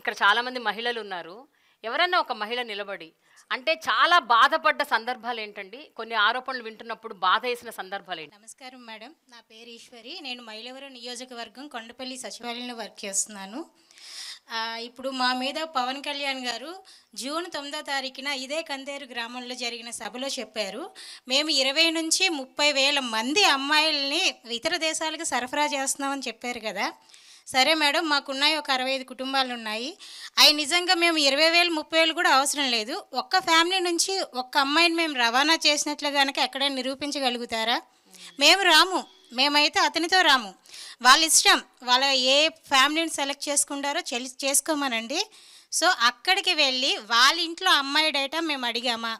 ఇక్కడ చాలామంది మహిళలున్నారు. ఎవరన్నా ఒక మహిళ నిలబడి అంటే చాలా బాధపడ్డ సందర్భాలేంటండి? కొన్ని ఆరోపణలు వింటున్నప్పుడు బాధేసిన సందర్భాలేంటి? నమస్కారం మేడం. నా పేరు ఈశ్వరి. నేను మైలవరం నియోజకవర్గం కొండపల్లి సచివాలయంలో వర్క్ చేస్తున్నాను. ఇప్పుడు మా మీద పవన్ కళ్యాణ్ గారు జూన్ 9వ తారీఖున ఇదే కందేరు గ్రామంలో జరిగిన సభలో చెప్పారు. మేము 20 నుంచి 30 వేల మంది అమ్మాయిల్ని ఇతర దేశాలకు సరఫరా చేస్తున్నామని చెప్పారు కదా. సరే మేడం, మాకున్నాయి ఒక 65 కుటుంబాలు ఉన్నాయి. అవి నిజంగా మేము 20,000 30,000 కూడా అవసరం లేదు. ఒక్క ఫ్యామిలీ నుంచి ఒక్క అమ్మాయిని మేము రవాణా చేసినట్లు కనుక ఎక్కడైనా నిరూపించగలుగుతారా? మేము రాము, మేమైతే అతనితో రాము. వాళ్ళ ఇష్టం, వాళ్ళ ఏ ఫ్యామిలీని సెలెక్ట్ చేసుకుంటారో చేసుకోమనండి. సో అక్కడికి వెళ్ళి వాళ్ళ ఇంట్లో అమ్మాయి డేటా మేము అడిగామా,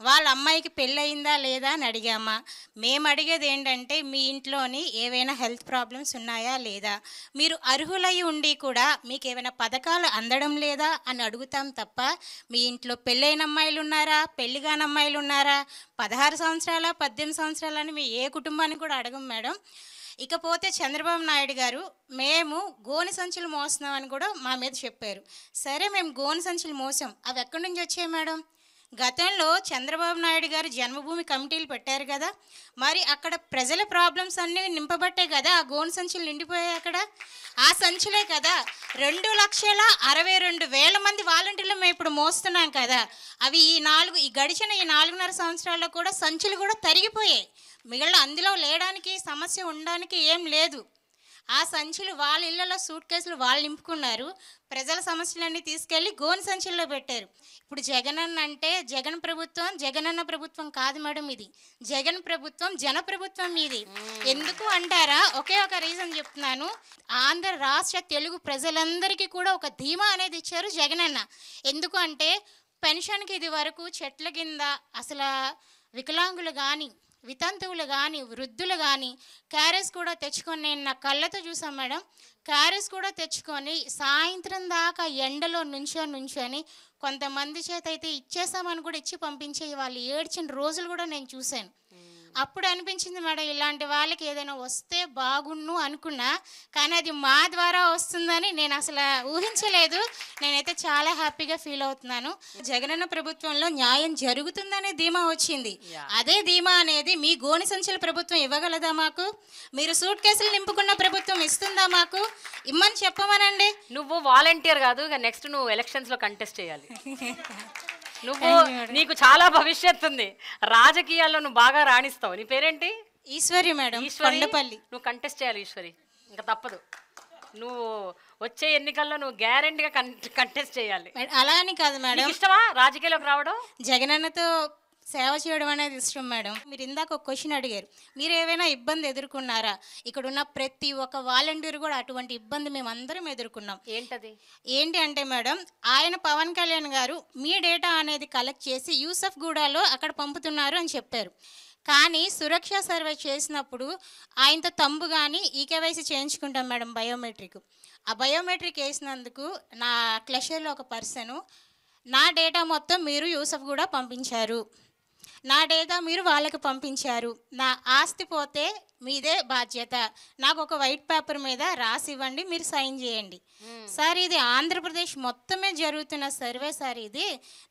వాళ్ళ అమ్మాయికి పెళ్ళయిందా లేదా అని అడిగామా? మేము అడిగేది ఏంటంటే మీ ఇంట్లోని ఏవైనా హెల్త్ ప్రాబ్లమ్స్ ఉన్నాయా లేదా, మీరు అర్హులై ఉండి కూడా మీకు ఏమైనా పథకాలు అందడం లేదా అని అడుగుతాం తప్ప మీ ఇంట్లో పెళ్ళైన అమ్మాయిలు ఉన్నారా, పెళ్ళి కాని అమ్మాయిలు ఉన్నారా, 16 సంవత్సరాల 18 సంవత్సరాలని మీ ఏ కుటుంబాన్ని కూడా అడగం మేడం. ఇకపోతే చంద్రబాబు నాయుడు గారు మేము గోనె సంచులు మోస్తున్నామని కూడా మా మీద చెప్పారు. సరే, మేము గోనె సంచులు మోసాం, అవి ఎక్కడి నుంచి వచ్చాయి మేడం? గతంలో చంద్రబాబు నాయుడు గారు జన్మభూమి కమిటీలు పెట్టారు కదా, మరి అక్కడ ప్రజల ప్రాబ్లమ్స్ అన్నీ నింపబట్టే కదా ఆ గోను సంచులు నిండిపోయాయి. అక్కడ ఆ సంచులే కదా 2,62,000 మంది వాలంటీర్లు మేము ఇప్పుడు మోస్తున్నాం కదా. అవి ఈ గడిచిన 4.5 సంవత్సరాల్లో కూడా సంచులు కూడా తరిగిపోయాయి. మిగిలిన అందులో లేడానికి సమస్య ఉండడానికి ఏం లేదు. ఆ సంచులు వాళ్ళ ఇళ్లలో సూట్ కేసులు వాళ్ళు నింపుకున్నారు. ప్రజల సమస్యలన్నీ తీసుకెళ్ళి గోను సంచుల్లో పెట్టారు. ఇప్పుడు జగనన్న అంటే జగన్ ప్రభుత్వం జగనన్న ప్రభుత్వం కాదు మేడం, ఇది జగన్ ప్రభుత్వం జన ప్రభుత్వం ఇది. ఎందుకు అంటారా? ఒకే ఒక రీజన్ చెప్తున్నాను. ఆంధ్ర రాష్ట్ర తెలుగు ప్రజలందరికీ కూడా ఒక ధీమా అనేది ఇచ్చారు జగనన్న. ఎందుకు అంటే పెన్షన్కి ఇది వరకు చెట్ల కింద అసలు వికలాంగులు కానీ వితంతువులు కానీ వృద్ధులు కానీ క్యారేజ్ కూడా తెచ్చుకొని, నేను నా కళ్ళతో చూసాను మేడం, క్యారేజ్ కూడా తెచ్చుకొని సాయంత్రం దాకా ఎండలో నుంచొని కొంతమంది చేత అయితే ఇచ్చేసామని కూడా ఇచ్చి పంపించే వాళ్ళు ఏడ్చిన రోజులు కూడా నేను చూశాను. అప్పుడు అనిపించింది మేడం, ఇలాంటి వాళ్ళకి ఏదైనా వస్తే బాగుండు అనుకున్నా, కానీ అది మా ద్వారా వస్తుందని నేను అసలు ఊహించలేదు. నేనైతే చాలా హ్యాపీగా ఫీల్ అవుతున్నాను. జగనన్న ప్రభుత్వంలో న్యాయం జరుగుతుందనే ధీమా వచ్చింది. అదే ధీమా అనేది మీ గోని సంచుల ప్రభుత్వం ఇవ్వగలదా మాకు? మీరు సూట్ కేసులు నింపుకున్న ప్రభుత్వం ఇస్తుందా మాకు? ఇమ్మని చెప్పమనండి. నువ్వు వాలంటీర్ కాదు, నెక్స్ట్ నువ్వు ఎలక్షన్స్లో కంటెస్ట్ చేయాలి. నువ్వు నీకు చాలా భవిష్యత్తు ఉంది, రాజకీయాల్లో నువ్వు బాగా రాణిస్తావు. నీ పేరేంటి? ఈశ్వరి మేడం, కొండపల్లి. నువ్వు కంటెస్ట్ చేయాలి ఈశ్వరి, ఇంకా తప్పదు. నువ్వు వచ్చే ఎన్నికల్లో నువ్వు గ్యారెంటీగా కంటెస్ట్ చేయాలి. అలా అని కాదు మేడం, ఇష్టమా రాజకీయాల్లోకి రావడం? జగనన్నతో సేవ చేయడం అనేది ఇష్టం మేడం. మీరు ఇందాక ఒక క్వశ్చన్ అడిగారు, మీరు ఏమైనా ఇబ్బంది ఎదుర్కొన్నారా? ఇక్కడ ఉన్న ప్రతి ఒక్క వాలంటీర్ కూడా అటువంటి ఇబ్బంది మేము అందరం ఎదుర్కొన్నాం. ఏంటి అంటే మేడం, ఆయన పవన్ కళ్యాణ్ గారు మీ డేటా అనేది కలెక్ట్ చేసి యూసఫ్ గూడాలో అక్కడ పంపుతున్నారు అని చెప్పారు. కానీ సురక్ష సర్వే చేసినప్పుడు ఆయనతో తంబు కానీ ఈకేవైసీ చేయించుకుంటాం మేడం, బయోమెట్రిక్. ఆ బయోమెట్రిక్ వేసినందుకు నా క్లషర్లో ఒక పర్సను నా డేటా మొత్తం మీరు యూసఫ్ కూడా పంపించారు, నా డేటా మీరు వాళ్ళకి పంపించారు, నా ఆస్తి పోతే మీదే బాధ్యత, నాకు ఒక వైట్ పేపర్ మీద రాసి ఇవ్వండి, మీరు సైన్ చేయండి. సార్, ఇది ఆంధ్రప్రదేశ్ మొత్తమే జరుగుతున్న సర్వే సార్. ఇది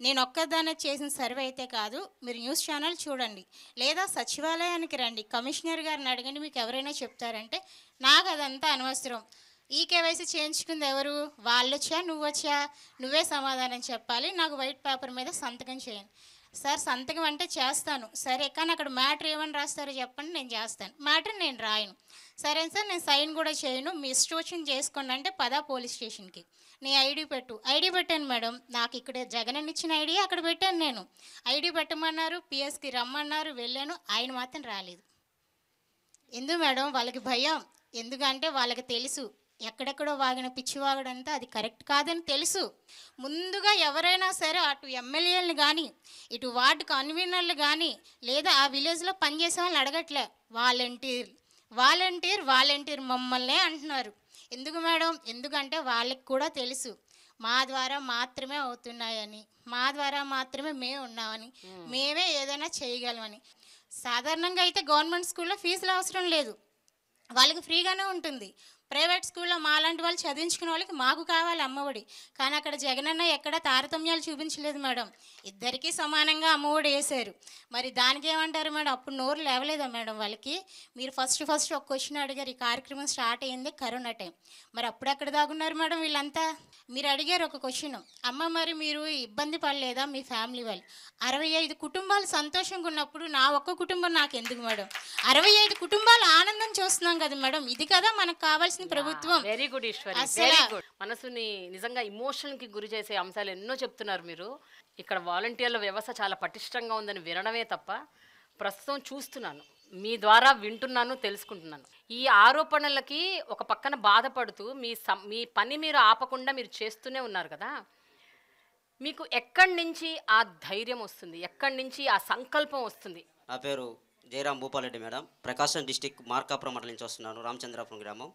నేను ఒక్కదానే చేసిన సర్వే అయితే కాదు. మీరు న్యూస్ ఛానల్ చూడండి, లేదా సచివాలయానికి రండి, కమిషనర్ గారిని అడగండి, మీకు ఎవరైనా చెప్తారంటే. నాకు అదంతా అనవసరం. ఈ కేవైసీ చేయించుకుంది ఎవరు? వాళ్ళొచ్చా నువ్వొచ్చా? నువ్వే సమాధానం చెప్పాలి. నాకు వైట్ పేపర్ మీద సంతకం చేయండి. సార్, సంతకం అంటే చేస్తాను, సరే, కానీ అక్కడ మ్యాటర్ ఏమని రాస్తారో చెప్పండి, నేను చేస్తాను. మ్యాటర్ నేను రాయను. సరే సార్, నేను సైన్ కూడా చేయను, మీ ఇష్టం చేసుకోండి అంటే పదా పోలీస్ స్టేషన్కి, నీ ఐడి పెట్టు. ఐడి పెట్టాను మేడం, నాకు ఇక్కడ జగన్ ఇచ్చిన ఐడి అక్కడ పెట్టాను. నేను ఐడి పెట్టమన్నారు, పిఎస్కి రమ్మన్నారు, వెళ్ళాను, ఆయన మాత్రం రాలేదు. ఎందుకు మేడం? వాళ్ళకి భయం. ఎందుకంటే వాళ్ళకి తెలుసు ఎక్కడెక్కడో వాగిన పిచ్చివాగడంతా అది కరెక్ట్ కాదని తెలుసు. ముందుగా ఎవరైనా సరే అటు ఎమ్మెల్యేలను కానీ ఇటు వార్డు కన్వీనర్లు కానీ లేదా ఆ విలేజ్లో పనిచేసే వాళ్ళని అడగట్లే, వాలంటీర్ మమ్మల్నే అంటున్నారు. ఎందుకు మేడం? ఎందుకంటే వాళ్ళకి కూడా తెలుసు మా ద్వారా మాత్రమే అవుతున్నాయని, మా ద్వారా మాత్రమే మేము ఉన్నామని, మేమే ఏదైనా చేయగలమని. సాధారణంగా అయితే గవర్నమెంట్ స్కూల్లో ఫీజులు అవసరం లేదు, వాళ్ళకి ఫ్రీగానే ఉంటుంది. ప్రైవేట్ స్కూల్లో మాలాంటి వాళ్ళు చదివించుకునే వాళ్ళకి మాకు కావాలి అమ్మఒడి. కానీ అక్కడ జగనన్న ఎక్కడ తారతమ్యాలు చూపించలేదు మేడం, ఇద్దరికీ సమానంగా అమ్మఒడి వేశారు. మరి దానికి ఏమంటారు మేడం? అప్పుడు నోరు లేవలేదా మేడం వాళ్ళకి? మీరు ఫస్ట్ ఒక క్వశ్చన్ అడిగారు, ఈ కార్యక్రమం స్టార్ట్ అయ్యింది కరోనా టైం, మరి అప్పుడు ఎక్కడ దాగున్నారు మేడం వీళ్ళంతా? మీరు అడిగారు ఒక క్వశ్చన్, అమ్మ మరి మీరు ఇబ్బంది పడలేదా మీ ఫ్యామిలీ వాళ్ళు? 65 కుటుంబాలు సంతోషంగా ఉన్నప్పుడు నా ఒక్క కుటుంబం నాకు ఎందుకు మేడం? 65 కుటుంబాలు ఆనందం చూస్తున్నాం కదా మేడం, ఇది కదా మనకు కావాల్సిన ప్రభుత్వం. Very good Eshwari, very good. మనసుని నిజంగా ఇమోషన్ కి గురి చేసే అంశాలు ఎన్నో చెప్తున్నారు మీరు. ఇక్కడ వాలంటీర్ల వ్యవస్థ చాలా పటిష్టంగా ఉందని వినడమే తప్ప ప్రస్తుతం చూస్తున్నాను, మీ ద్వారా వింటున్నాను, తెలుసుకుంటున్నాను. ఈ ఆరోపణలకి ఒక పక్కన బాధపడుతూ మీ పని మీరు ఆపకుండా మీరు చేస్తూనే ఉన్నారు కదా, మీకు ఎక్కడి నుంచి ఆ ధైర్యం వస్తుంది, ఎక్కడి నుంచి ఆ సంకల్పం వస్తుంది? నా పేరు జయరాం భూపాలరెడ్డి మేడం, ప్రకాశం డిస్టిక్ మార్కాపురం మండలం నుంచి వస్తున్నాను, రామచంద్రాపురం గ్రామం.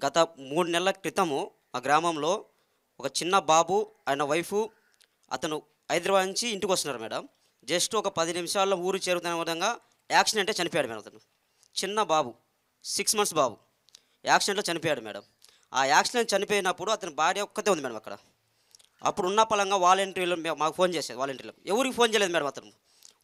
గత 3 నెలల క్రితము ఆ గ్రామంలో ఒక చిన్న బాబు ఆయన వైఫు అతను హైదరాబాద్ నుంచి ఇంటికి వస్తున్నారు మేడం. జస్ట్ ఒక 10 నిమిషాల్లో ఊరు చేరుతున్న విధంగా యాక్సిడెంటే చనిపోయాడు మేడం. అతను చిన్న బాబు, 6 months బాబు యాక్సిడెంట్లో చనిపోయాడు మేడం. ఆ యాక్సిడెంట్ చనిపోయినప్పుడు అతని భార్య ఒక్కతే ఉంది మేడం అక్కడ. అప్పుడు ఉన్న పలంగా వాలంటీర్లు మాకు ఫోన్ చేసేది, వాలంటీర్లకు ఎవరికి ఫోన్ చేయలేదు మేడం. అతను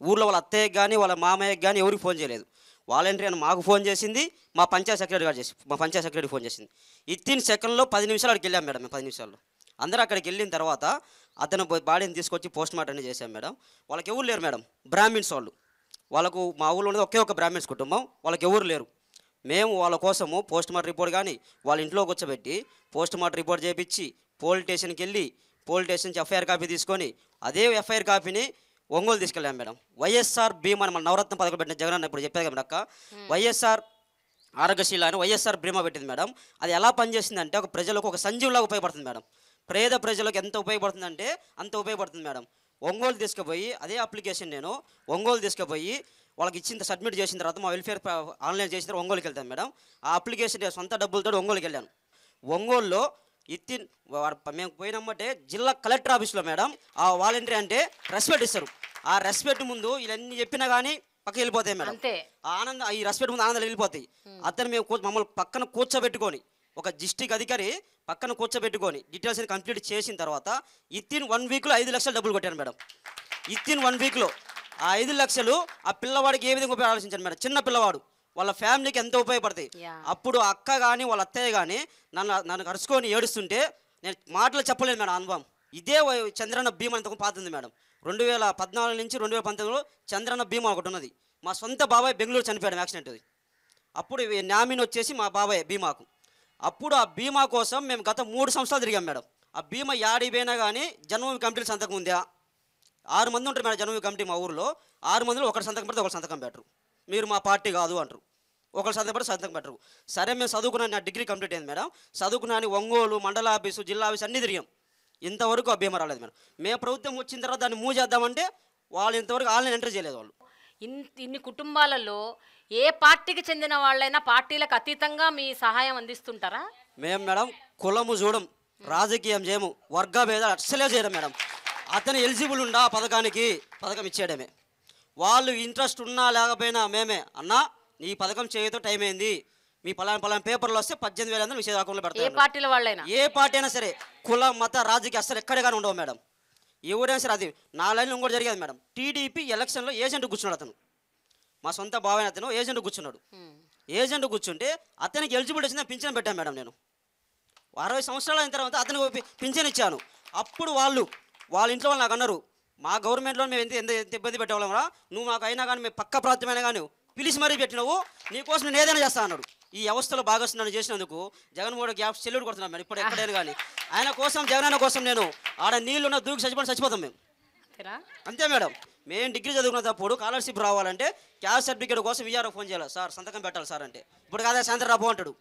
ఊర్లో వాళ్ళ అత్తయ్యకి కానీ వాళ్ళ మామయ్యకి కానీ ఎవరికి ఫోన్ చేయలేదు. వాలంటీర్ అని మాకు ఫోన్ చేసింది, మా పంచాయత్ సెక్రటరీ గారు మా పంచాయత్ సెక్రటరీ ఫోన్ చేసింది. ఇత్తిన సెకండ్లో 10 నిమిషాలు అక్కడికి వెళ్ళాం మేడం. మేము 10 నిమిషాల్లో అందరూ అక్కడికి వెళ్ళిన తర్వాత అతను బాడీని తీసుకొచ్చి పోస్ట్ మార్టం చేశాం మేడం. వాళ్ళకి ఎవరు లేరు మేడం, బ్రాహ్మిన్స్ వాళ్ళు. వాళ్ళకు మా ఊళ్ళో ఉన్నది ఒకే ఒక బ్రాహ్మిన్స్ కుటుంబం, వాళ్ళకి ఎవరు లేరు. మేము వాళ్ళ కోసము పోస్ట్ మార్టం రిపోర్ట్ కానీ వాళ్ళ ఇంట్లో కూర్చోబెట్టి పోస్ట్ మార్టం రిపోర్ట్ చేయించి పోలీస్ స్టేషన్కి వెళ్ళి పోలీస్ స్టేషన్ నుంచి ఎఫ్ఐఆర్ కాపీ తీసుకొని అదే ఎఫ్ఐఆర్ కాపీని ఒంగోలు తీసుకెళ్ళాం మేడం. వైఎస్ఆర్ బీమా మన నవరత్న పథకం పెట్టిన జగనన్న ఇప్పుడు చెప్పారు కదా అక్క, వైఎస్ఆర్ ఆరోగ్యశీల అని వైఎస్ఆర్ బీమా పెట్టింది మేడం. అది ఎలా పనిచేసిందంటే ఒక ప్రజలకు ఒక సంజీవులాగా ఉపయోగపడుతుంది మేడం. పేద ప్రజలకు ఎంత ఉపయోగపడుతుందంటే అంత ఉపయోగపడుతుంది మేడం. ఒంగోలు తీసుకుపోయి అదే అప్లికేషన్ నేను ఒంగోలు తీసుకుపోయి వాళ్ళకి ఇచ్చిన సబ్మిట్ చేసిన తర్వాత మా వెల్ఫేర్ ఆన్లైన్ చేసిన తర్వాత ఒంగోలుకి వెళ్తాను మేడం. ఆ అప్లికేషన్ సొంత డబ్బులతో ఒంగోలుకి వెళ్ళాను. ఒంగోలులో మేము పోయినమ్మంటే జిల్లా కలెక్టర్ ఆఫీస్లో మేడం ఆ వాలంటీర్ అంటే రెస్పెక్ట్ ఇస్తారు. ఆ రెస్పెక్ట్ ముందు ఇవన్నీ చెప్పినా కానీ పక్కకి వెళ్ళిపోతాయి మేడం. ఆనందం ఈ రెస్పెక్ట్ ముందు ఆనందాలు వెళ్ళిపోతాయి. అతను మమ్మల్ని పక్కన కూర్చోబెట్టుకొని ఒక డిస్ట్రిక్ట్ అధికారి పక్కన కూర్చోబెట్టుకొని డీటెయిల్స్ కంప్లీట్ చేసిన తర్వాత ఇత్తిన్ 1 వీక్లో 5 లక్షలు డబ్బులు కొట్టాను మేడం. ఇత్తిన్ 1 వీక్లో ఆ 5 లక్షలు ఆ పిల్లవాడికి ఏ విధంగా ఉపయోగ ఆలోచించాను మేడం. చిన్న పిల్లవాడు, వాళ్ళ ఫ్యామిలీకి ఎంతో ఉపయోగపడతాయి. అప్పుడు అక్క కానీ వాళ్ళ అత్తయ్య కానీ నన్ను కరుచుకొని ఏడుస్తుంటే నేను మాటలు చెప్పలేను మేడం. అనుభవం ఇదే చంద్రన్న బీమా అంతకు పాతుంది మేడం. 2014 నుంచి 2019లో చంద్రన్న బీమా ఒకటి ఉన్నది. మా సొంత బాబాయ్ బెంగళూరు చనిపోయాడు యాక్సిడెంట్. అప్పుడు నామిని వచ్చేసి మా బాబాయ్ బీమాకు. అప్పుడు ఆ బీమా కోసం మేము గత 3 సంవత్సరాలు తిరిగాం మేడం. ఆ బీమా యాడికి పోయినా కానీ జన్మభూమి కమిటీలు సంతకం ఉందా? 6 మంది ఉంటారు మేడం జన్మభూమి కమిటీ మా ఊరిలో. 6 మందిలో ఒకటి సంతకం పెడితే ఒకటి సంతకం పెట్టరు. మీరు మా పార్టీ కాదు అంటారు. ఒకరు సంతకం పెడితే సంతకం పెట్టరు. సరే మేము చదువుకున్నాను, నా డిగ్రీ కంప్లీట్ అయింది మేడం. చదువుకున్నాను ఒంగోలు మండల ఆఫీసు జిల్లా ఆఫీసు అన్నీ తిరిగాం. ఇంతవరకు ఆ బీమా రాలేదు మేడం. మేము ప్రభుత్వం వచ్చిన తర్వాత దాన్ని మూవ్ చేద్దామంటే వాళ్ళు ఇంతవరకు ఆన్లైన్ ఎంటర్ చేయలేదు. వాళ్ళు ఇన్ని కుటుంబాలలో ఏ పార్టీకి చెందిన వాళ్ళైనా పార్టీలకు అతీతంగా మీ సహాయం అందిస్తుంటారా? మేము మేడం కులము చూడం, రాజకీయం చేయము, వర్గ భేదాలు అస్సలే చేయడం మేడం. అతను ఎలిజిబుల్ ఉండా పథకం ఇచ్చేయడమే. వాళ్ళు ఇంట్రెస్ట్ ఉన్నా లేకపోయినా మేమే అన్నా నీ పథకం చేయతో టైం అయింది, మీ పలానా పేపర్లో వస్తే 18,000 మీ అకౌంట్లో పెడతారు. ఏ పార్టీల వాళ్ళైనా ఏ పార్టీ అయినా సరే, కుల మత రాజకీయ అస్సలు ఎక్కడే కానీ ఉండవు మేడం. ఎవరైనా సరే. అది నా లైన్లో ఇంకోటి జరిగేది మేడం. టీడీపీ ఎలక్షన్లో ఏజెంట్ కూర్చున్నాడు. అతను మా సొంత బాబాయ్, అతను ఏజెంట్ కూర్చున్నాడు. ఏజెంట్ కూర్చుంటే అతనికి ఎలిజిబిలిటీ వచ్చిందని పింఛన్ పెట్టాను మేడం. నేను 60 సంవత్సరాలు అయిన తర్వాత అతనికి పింఛన్ ఇచ్చాను. అప్పుడు వాళ్ళ ఇంట్లో వాళ్ళు నాకు అన్నారు, మా గవర్నమెంట్లో మేము ఎంత ఇబ్బంది పెట్టేవాళ్ళం రా, నువ్వు మాకు అయినా కానీ మేము పక్క ప్రాంతమైనా కానీ పిలిచి మరీ పెట్టినావు, నీకోసం నేను ఏదైనా చేస్తా అన్నాడు. ఈ వ్యవస్థలో భాగస్వామ్యం చేసినందుకు జగన్మోహన్ గ్యాప్ సెల్యూట్ కొడుతున్నాను మేడం. ఇప్పుడు ఎక్కడైనా కానీ ఆయన కోసం, జగనన్న కోసం నేను ఆడ నీళ్ళున్న దూకి చచ్చిపోతాం మేము. అంతే మేడం. మేము డిగ్రీ చదువుకున్నప్పుడు స్కాలర్షిప్ రావాలంటే క్యాస్ట్ సర్టిఫికేట్ కోసం విఆర్ఓ ఫోన్ చేయాలి, సార్ సంతకం పెట్టాలి సార్ అంటే. ఇప్పుడు కాదా సాయంత్రం రాబో అంటాడు.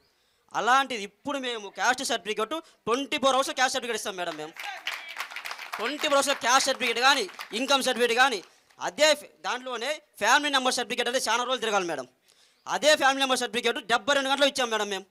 అలాంటిది ఇప్పుడు మేము caste certificate 24 hours caste certificate ఇస్తాం మేడం. మేము 24 hours క్యాస్ట్ సర్టిఫికేట్ కానీ ఇన్కమ్ సర్టిఫికేట్ కానీ అదే దాంట్లోనే ఫ్యామిలీ నెంబర్ సర్టిఫికేట్ అంటే చాలా రోజులు తిరగాలి మేడం. అదే ఫ్యామిలీ నెంబర్ సర్టిఫికేట్ 72 గంటలు ఇచ్చాం మేడం మేము.